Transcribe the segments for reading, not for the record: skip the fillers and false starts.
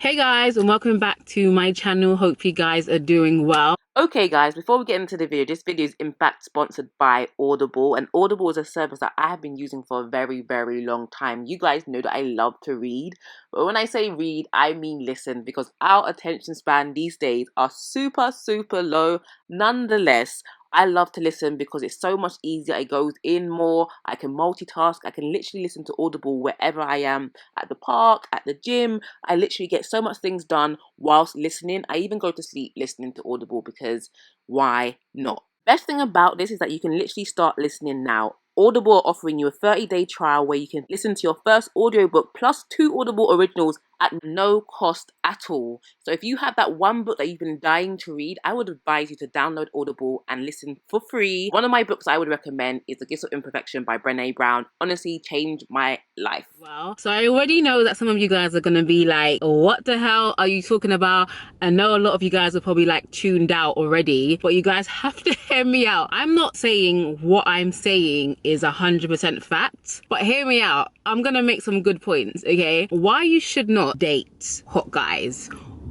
Hey guys, and welcome back to my channel. Hope you guys are doing well. Okay guys, before we get into the video, this video is in fact sponsored by Audible, and Audible is a service that I have been using for a very long time. You guys know that I love to read, but when I say read, I mean listen, because our attention span these days are super low. Nonetheless, I love to listen because it's so much easier. It goes in more. I can multitask. I can literally listen to Audible wherever I am, at the park, at the gym. I literally get so much things done whilst listening. I even go to sleep listening to Audible because why not? Best thing about this is that you can literally start listening now. Audible are offering you a 30-day trial where you can listen to your first audiobook plus 2 Audible originals at no cost at all. So if you have that one book that you've been dying to read, I would advise you to download Audible and listen for free. One of my books I would recommend is The Gifts of Imperfection by Breeny. Honestly, changed my life. Well, so I already know that some of you guys are going to be like, what the hell are you talking about? I know a lot of you guys are probably like tuned out already, but you guys have to hear me out. I'm not saying what I'm saying is 100% fact, but hear me out. I'm gonna make some good points, okay? Why you should not date hot guys,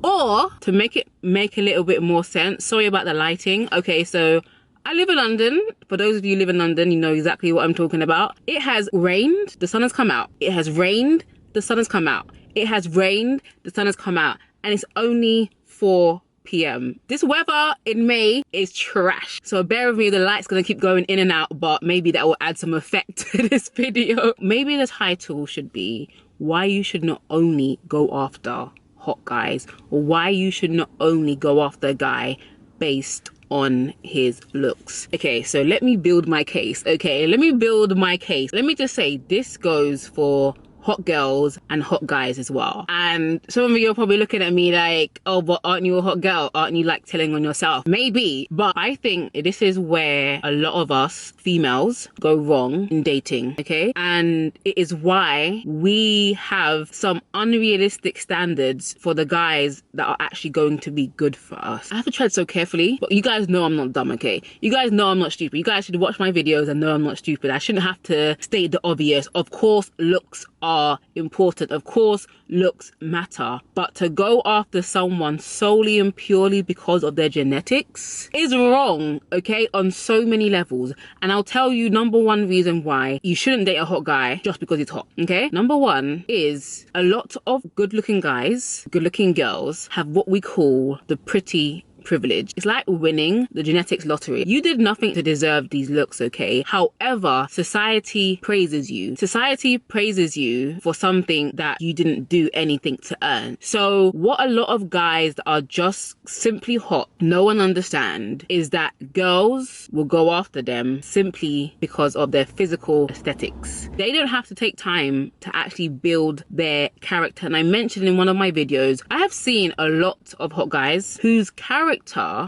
or to make it make a little bit more sense, sorry about the lighting. Okay, so I live in London. For those of you who live in London, you know exactly what I'm talking about. It has rained, the sun has come out. It has rained, the sun has come out. It has rained, the sun has come out, and it's only 4 p.m. This weather in May is trash. So bear with me, the light's gonna keep going in and out, but maybe that will add some effect to this video. Maybe the title should be why you should not only go after hot guys, or why you should not only go after a guy based on his looks. Okay, so let me build my case. Okay, let me build my case. Let me just say this goes for hot girls and hot guys as well. And some of you are probably looking at me like, oh, but aren't you a hot girl? Aren't you like telling on yourself? Maybe, but I think this is where a lot of us females go wrong in dating, okay? And it is why we have some unrealistic standards for the guys that are actually going to be good for us. I have to tread so carefully, but you guys know I'm not dumb, okay? You guys know I'm not stupid. You guys should watch my videos and know I'm not stupid. I shouldn't have to state the obvious. Of course, looks are important. Of course, looks matter. But to go after someone solely and purely because of their genetics is wrong, okay? On so many levels. And I'll tell you number one reason why you shouldn't date a hot guy just because he's hot, okay? Number one is a lot of good-looking guys, good-looking girls have what we call the pretty privilege. It's like winning the genetics lottery. You did nothing to deserve these looks, okay? However, society praises you. Society praises you for something that you didn't do anything to earn. So what a lot of guys that are just simply hot, no one understand, is that girls will go after them simply because of their physical aesthetics. They don't have to take time to actually build their character. And I mentioned in one of my videos, I have seen a lot of hot guys whose character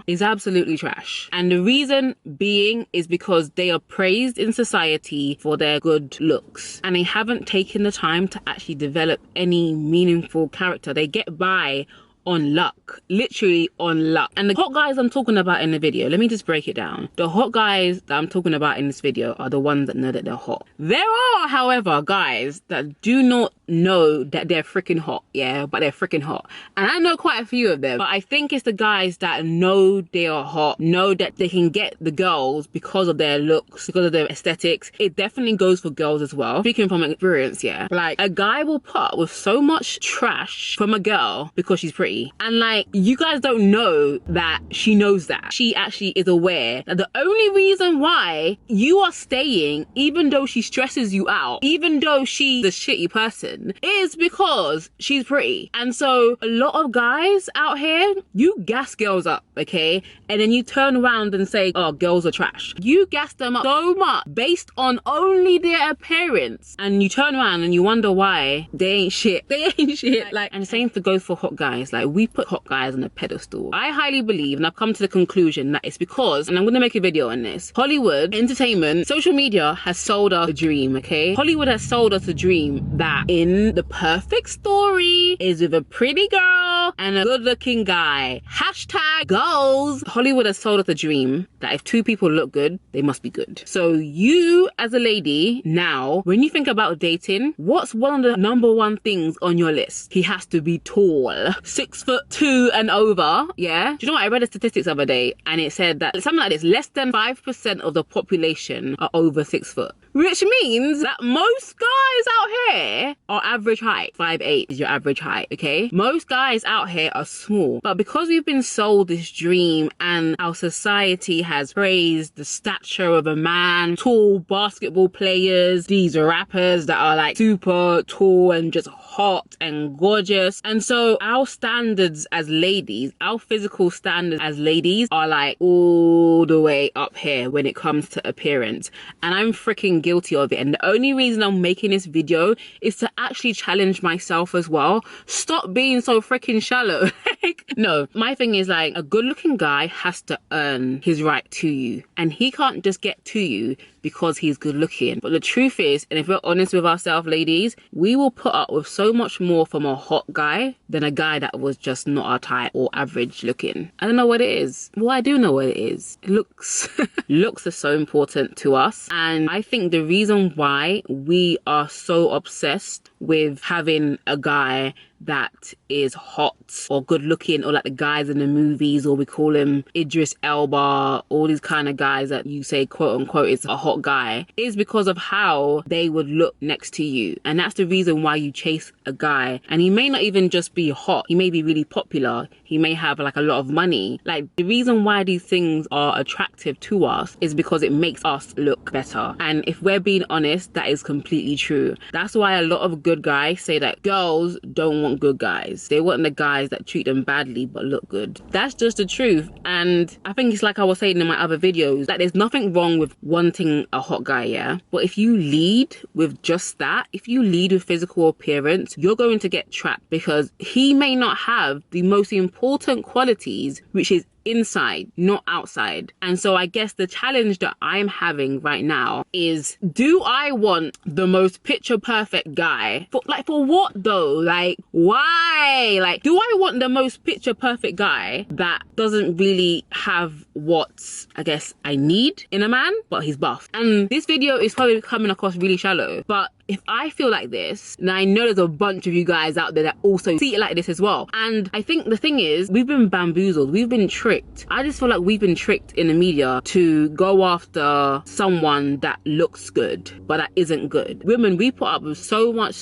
is absolutely trash, and the reason being is because they are praised in society for their good looks, and they haven't taken the time to actually develop any meaningful character. They get by on luck, literally on luck. And the hot guys I'm talking about in the video, let me just break it down. The hot guys that I'm talking about in this video are the ones that know that they're hot. There are, however, guys that do not know that they're freaking hot, yeah, but they're freaking hot. And I know quite a few of them, but I think it's the guys that know they are hot, know that they can get the girls because of their looks, because of their aesthetics. It definitely goes for girls as well. Speaking from experience, yeah. Like, a guy will put up with so much trash from a girl because she's pretty. And like, you guys don't know that she knows that. She actually is aware that the only reason why you are staying, even though she stresses you out, even though she's a shitty person, is because she's pretty. And so a lot of guys out here, you gas girls up, okay? And then you turn around and say, oh, girls are trash. You gas them up so much based on only their appearance. And you turn around and you wonder why they ain't shit. They ain't shit. Like, and the same to go for hot guys. Like, we put hot guys on a pedestal. I highly believe, and I've come to the conclusion that it's because, and I'm gonna make a video on this, Hollywood, entertainment, social media has sold us a dream, okay? Hollywood has sold us a dream that in the perfect story is with a pretty girl and a good looking guy. Hashtag goals. Hollywood has sold us a dream that if two people look good, they must be good. So you as a lady now, when you think about dating, what's one of the number one things on your list? He has to be tall, 6'2" and over. Yeah. Do you know what? I read the statistics the other day and it said that something like this, less than 5% of the population are over 6 foot. Which means that most guys out here are average height. 5'8" is your average height, okay? Most guys out here are small. But because we've been sold this dream and our society has praised the stature of a man, tall basketball players, these rappers that are like super tall and just hot and gorgeous. And so our standards as ladies, our physical standards as ladies are like all the way up here when it comes to appearance. And I'm freaking guilty of it. And the only reason I'm making this video is to actually challenge myself as well. Stop being so freaking shallow. No, my thing is like a good looking guy has to earn his right to you. And he can't just get to you because he's good looking. But the truth is, and if we're honest with ourselves, ladies, we will put up with so much more from a hot guy than a guy that was just not our type or average looking. I don't know what it is. Well, I do know what it is. Looks. Looks are so important to us. And I think the reason why we are so obsessed with having a guy that is hot or good looking, or like the guys in the movies, or we call him Idris Elba, all these kind of guys that you say quote unquote is a hot guy, is because of how they would look next to you. And that's the reason why you chase a guy. And he may not even just be hot, he may be really popular, he may have like a lot of money. Like the reason why these things are attractive to us is because it makes us look better. And if we're being honest, that is completely true. That's why a lot of good guys say that girls don't want good guys. They want the guys that treat them badly but look good. That's just the truth. And I think it's like I was saying in my other videos, that there's nothing wrong with wanting a hot guy, yeah? But if you lead with just that, if you lead with physical appearance, you're going to get trapped because he may not have the most important qualities, which is inside, not outside. And so I guess the challenge that I'm having right now is, do I want the most picture perfect guy? For what though? Like, why? Like, do I want the most picture perfect guy that doesn't really have what I guess I need in a man, but he's buff? And this video is probably coming across really shallow, but if I feel like this, then I know there's a bunch of you guys out there that also see it like this as well. And I think the thing is, we've been bamboozled, we've been tricked. I just feel like we've been tricked in the media to go after someone that looks good, but that isn't good. Women, we put up with so much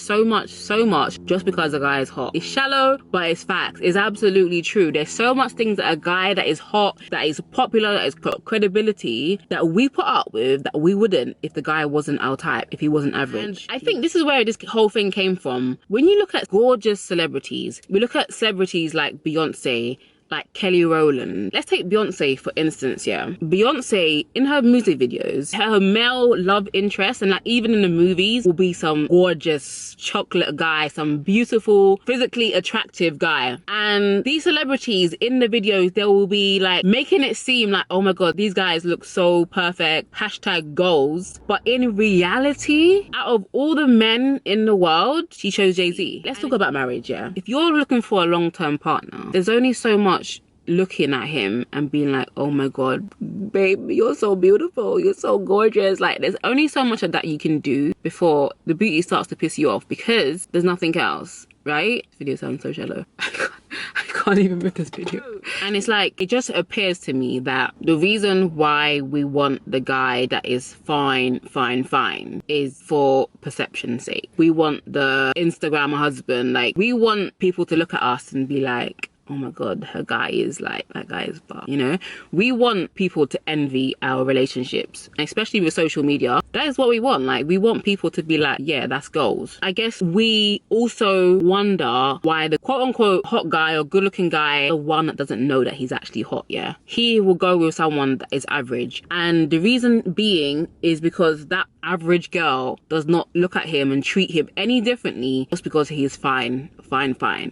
just because a guy is hot. It's shallow, but it's facts. It's absolutely true. There's so much things that a guy that is hot, that is popular, that has got credibility, that we put up with that we wouldn't if the guy wasn't our type, if he wasn't average. And I think this is where this whole thing came from. When you look at gorgeous celebrities, we look at celebrities like Beyonce, like Kelly Rowland. Let's take Beyonce for instance, yeah. Beyonce, in her music videos, her male love interest, and like even in the movies, will be some gorgeous chocolate guy, some beautiful, physically attractive guy. And these celebrities in the videos, they will be like making it seem like, oh my god, these guys look so perfect, hashtag goals. But in reality, out of all the men in the world, she chose Jay-Z. Let's talk about marriage, yeah. If you're looking for a long-term partner, there's only so much looking at him and being like, oh my god, babe, you're so beautiful, you're so gorgeous. Like, there's only so much of that you can do before the beauty starts to piss you off, because there's nothing else, right? This video sounds so shallow. I can't even make this video. And it's like, it just appears to me that the reason why we want the guy that is fine is for perception's sake. We want the Instagram husband. Like, we want people to look at us and be like, oh my god, her guy is like, that guy is buff, you know? We want people to envy our relationships, especially with social media. That is what we want. Like, we want people to be like, yeah, that's goals. I guess we also wonder why the quote unquote hot guy or good looking guy, the one that doesn't know that he's actually hot, yeah, he will go with someone that is average. And the reason being is because that average girl does not look at him and treat him any differently just because he is fine,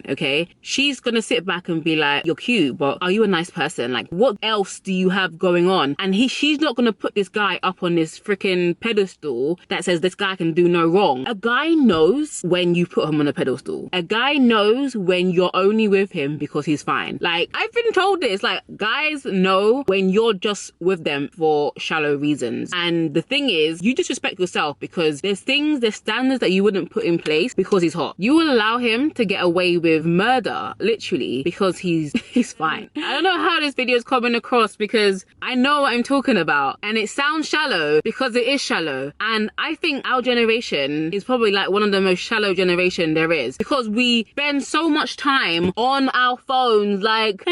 okay? She's gonna sit back and be like, you're cute, but are you a nice person? Like, what else do you have going on? And she's not gonna put this guy up on this freaking pedestal that says this guy can do no wrong. A guy knows when you put him on a pedestal. A guy knows when you're only with him because he's fine. Like, I've been told this, like, guys know when you're just with them for shallow reasons. And the thing is, you disrespect yourself because there's standards that you wouldn't put in place because he's hot. You will allow him to get away with murder, literally, because he's fine. I don't know how this video is coming across because I know what I'm talking about, and it sounds shallow because it is shallow. And I think our generation is probably like one of the most shallow generation there is, because we spend so much time on our phones, like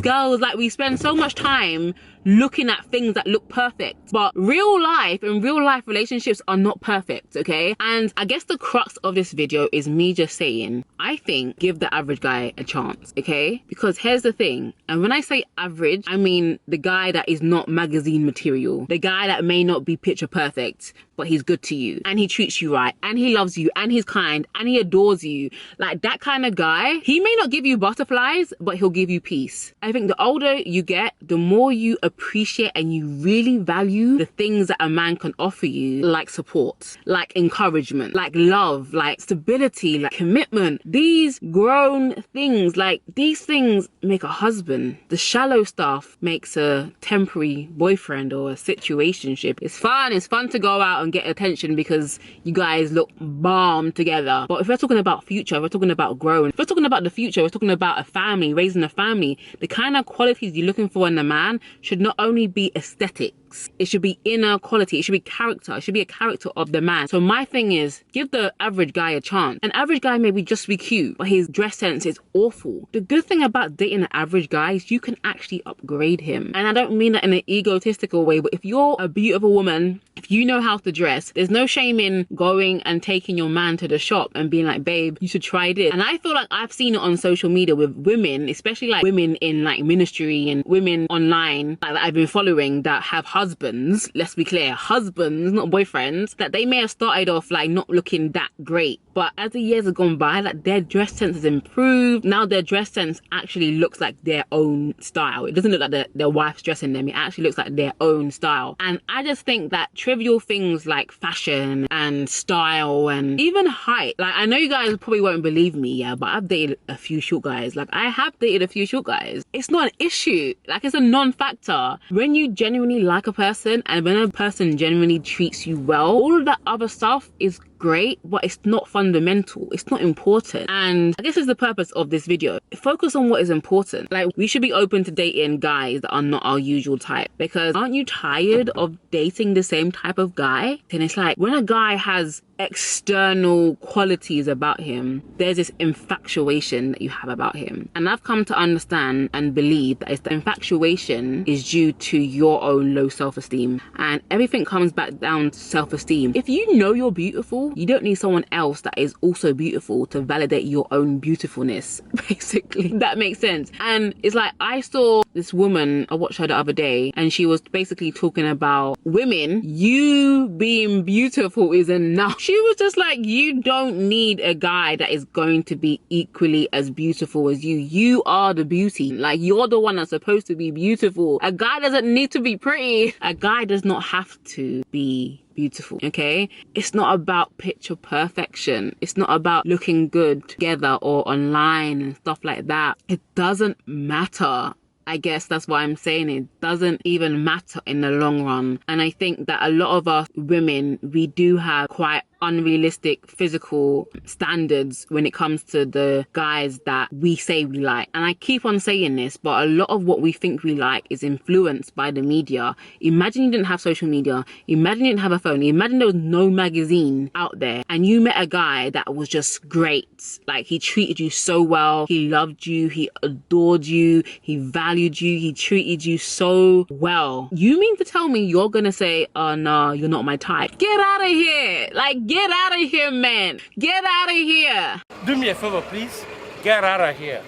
goals. Like, we spend so much time looking at things that look perfect, but real life and real life relationships are not perfect, okay? And I guess the crux of this video is me just saying, I think give the average guy a chance, okay? Because here's the thing, and when I say average, I mean the guy that is not magazine material, the guy that may not be picture perfect, but he's good to you and he treats you right and he loves you and he's kind and he adores you. Like, that kind of guy, he may not give you butterflies, but he'll give you peace. I think the older you get, the more you appreciate and you really value the things that a man can offer you, like support, like encouragement, like love, like stability, like commitment. These grown things, like, these things make a husband. The shallow stuff makes a temporary boyfriend or a situationship. It's fun to go out and get attention because you guys look bomb together. But if we're talking about future, we're talking about growing. If we're talking about the future, we're talking about a family, raising a family. The kind of qualities you're looking for in a man should not only be aesthetics, it should be inner quality, it should be character, it should be a character of the man. So my thing is, give the average guy a chance. An average guy maybe just be cute, but his dress sense is awful. The good thing about dating an average guy is you can actually upgrade him. And I don't mean that in an egotistical way, but if you're a beautiful woman, if you know how to dress, there's no shame in going and taking your man to the shop and being like, babe, you should try this. And I feel like I've seen it on social media with women, especially like women in like ministry and women online, like, that I've been following, that have husbands, let's be clear, husbands, not boyfriends, that they may have started off like not looking that great, but as the years have gone by, like, their dress sense has improved. Now their dress sense actually looks like their own style. It doesn't look like their wife's dressing them. It actually looks like their own style. And I just think that trivial things like fashion and style and even height, like, I know you guys probably won't believe me, yeah, but I've dated a few short guys. Like, I have dated a few short guys. It's not an issue. Like, it's a non-factor. When you genuinely like a person and when a person genuinely treats you well, all of that other stuff is great, but it's not fundamental, it's not important. And I guess it's the purpose of this video. Focus on what is important. Like, we should be open to dating guys that are not our usual type, because aren't you tired of dating the same type of guy? And it's like, when a guy has external qualities about him, there's this infatuation that you have about him. And I've come to understand and believe that the infatuation is due to your own low self-esteem, and everything comes back down to self-esteem. If you know you're beautiful, you don't need someone else that is also beautiful to validate your own beautifulness, basically. That makes sense. And it's like, I saw this woman, I watched her the other day, and she was basically talking about women, you being beautiful is enough. She was just like, you don't need a guy that is going to be equally as beautiful as you. You are the beauty. Like, you're the one that's supposed to be beautiful. A guy doesn't need to be pretty. A guy does not have to be beautiful, okay? It's not about picture perfection. It's not about looking good together or online and stuff like that. It doesn't matter. I guess that's why I'm saying it doesn't even matter in the long run. And I think that a lot of us women, we do have quite unrealistic physical standards when it comes to the guys that we say we like. And I keep on saying this, but a lot of what we think we like is influenced by the media. Imagine you didn't have social media. Imagine you didn't have a phone. Imagine there was no magazine out there and you met a guy that was just great. Like, he treated you so well. He loved you. He adored you. He valued you. He treated you so well. You mean to tell me you're gonna say, oh no, you're not my type? Get out of here. Like, get out of here, man. Get out of here. Do me a favor, please. Get out of here.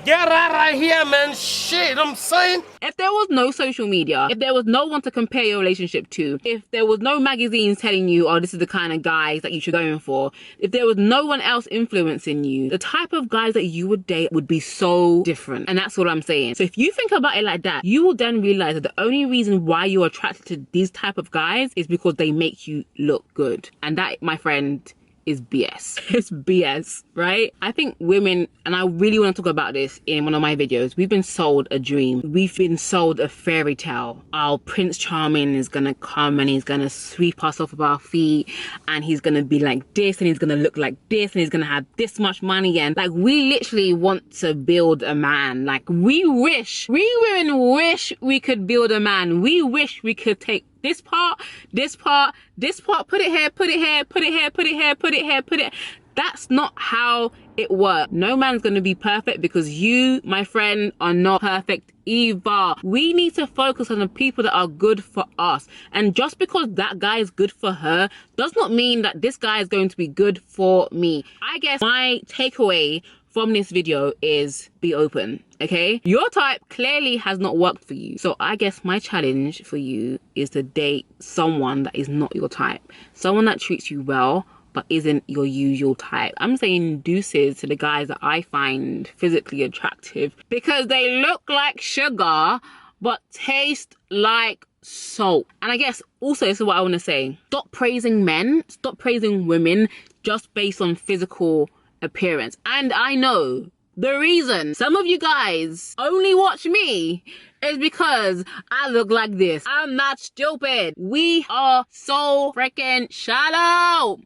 Get out of here, man. Shit, I'm saying. If there was no social media, if there was no one to compare your relationship to, if there was no magazines telling you, oh, this is the kind of guys that you should go in for, if there was no one else influencing you, the type of guys that you would date would be so different. And that's what I'm saying. So if you think about it like that, you will then realize that the only reason why you're attracted to these type of guys is because they make you look good. And that, my friend, is BS. It's BS, right? I think women, and I really want to talk about this in one of my videos, we've been sold a dream. We've been sold a fairy tale. Our Prince Charming is gonna come and he's gonna sweep us off of our feet and he's gonna be like this and he's gonna look like this and he's gonna have this much money, and like we literally want to build a man. Like we women wish we could build a man. We wish we could take this part, this part, this part, put it here, put it here, put it here, put it here, put it here, put it. That's not how it works. No man's gonna be perfect because you, my friend, are not perfect either. We need to focus on the people that are good for us. And just because that guy is good for her does not mean that this guy is going to be good for me. I guess my takeaway from this video is be open, okay? Your type clearly has not worked for you. So I guess my challenge for you is to date someone that is not your type. Someone that treats you well, but isn't your usual type. I'm saying deuces to the guys that I find physically attractive because they look like sugar, but taste like salt. And I guess also this is what I want to say. Stop praising men, stop praising women just based on physical appearance. And I know the reason some of you guys only watch me is because I look like this. I'm not stupid. We are so freaking shallow.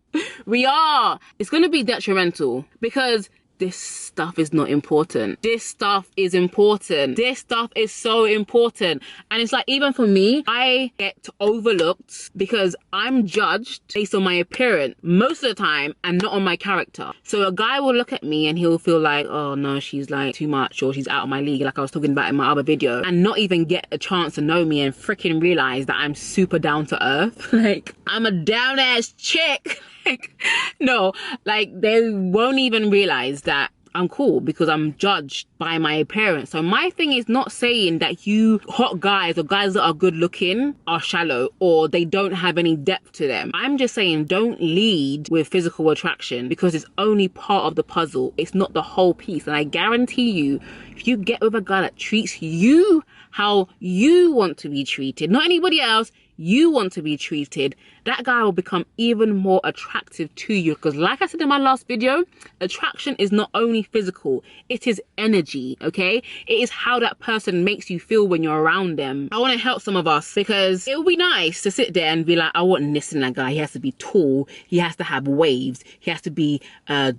We are. It's gonna be detrimental because this stuff is not important. This stuff is important. This stuff is so important. And it's like, even for me, I get overlooked because I'm judged based on my appearance most of the time and not on my character. So a guy will look at me and he'll feel like, oh no, she's like too much, or she's out of my league, like I was talking about in my other video, and not even get a chance to know me and freaking realize that I'm super down to earth. Like, I'm a down ass chick. Like, no, like they won't even realize that I'm cool because I'm judged by my appearance. So my thing is not saying that you hot guys or guys that are good looking are shallow or they don't have any depth to them. I'm just saying don't lead with physical attraction because it's only part of the puzzle. It's not the whole piece. And I guarantee you, if you get with a guy that treats you how you want to be treated, not anybody else, you want to be treated, that guy will become even more attractive to you. Because like I said in my last video, attraction is not only physical, it is energy, okay? It is how that person makes you feel when you're around them. I want to help some of us because it would be nice to sit there and be like, I want this in that guy. He has to be tall, he has to have waves, he has to be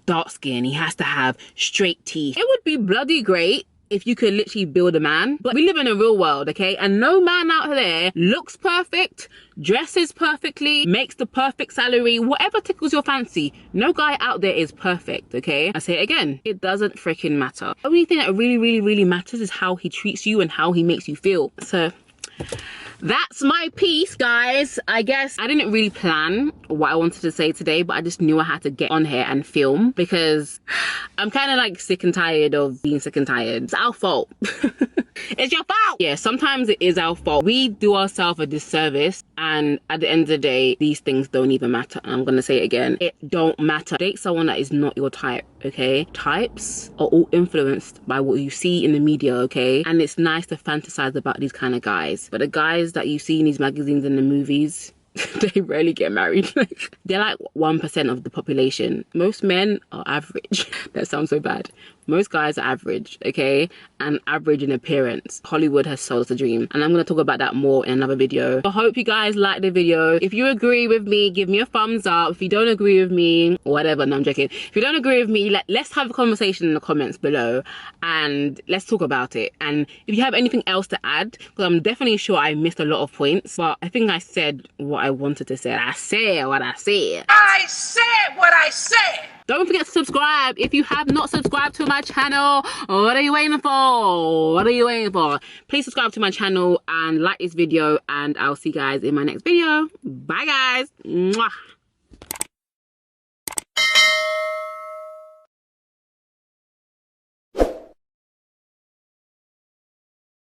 dark skin, he has to have straight teeth. It would be bloody great if you could literally build a man. But we live in a real world, okay? And no man out there looks perfect, dresses perfectly, makes the perfect salary, whatever tickles your fancy. No guy out there is perfect, okay? I say it again, it doesn't freaking matter. The only thing that really matters is how he treats you and how he makes you feel. So that's my piece, guys. I guess I didn't really plan what I wanted to say today, but I just knew I had to get on here and film because I'm kind of like sick and tired of being sick and tired. It's our fault. It's your fault. Yeah, sometimes it is our fault. We do ourselves a disservice, and at the end of the day, these things don't even matter. And I'm gonna say it again, it don't matter. Date someone that is not your type, okay? Types are all influenced by what you see in the media, okay? And it's nice to fantasize about these kind of guys, but the guys that you see in these magazines and the movies, they rarely get married. Like, they're like 1% of the population. Most men are average. That sounds so bad. Most guys are average, okay? And average in appearance. Hollywood has sold us a dream. And I'm going to talk about that more in another video. I hope you guys like the video. If you agree with me, give me a thumbs up. If you don't agree with me, whatever, no, I'm joking. If you don't agree with me, let's have a conversation in the comments below and let's talk about it. And if you have anything else to add, because I'm definitely sure I missed a lot of points, but I think I said what I wanted to say. I said what I said. I said what I said. Don't forget to subscribe if you have not subscribed to my channel. What are you waiting for? What are you waiting for? Please subscribe to my channel and like this video, and I'll see you guys in my next video. Bye guys. Mwah.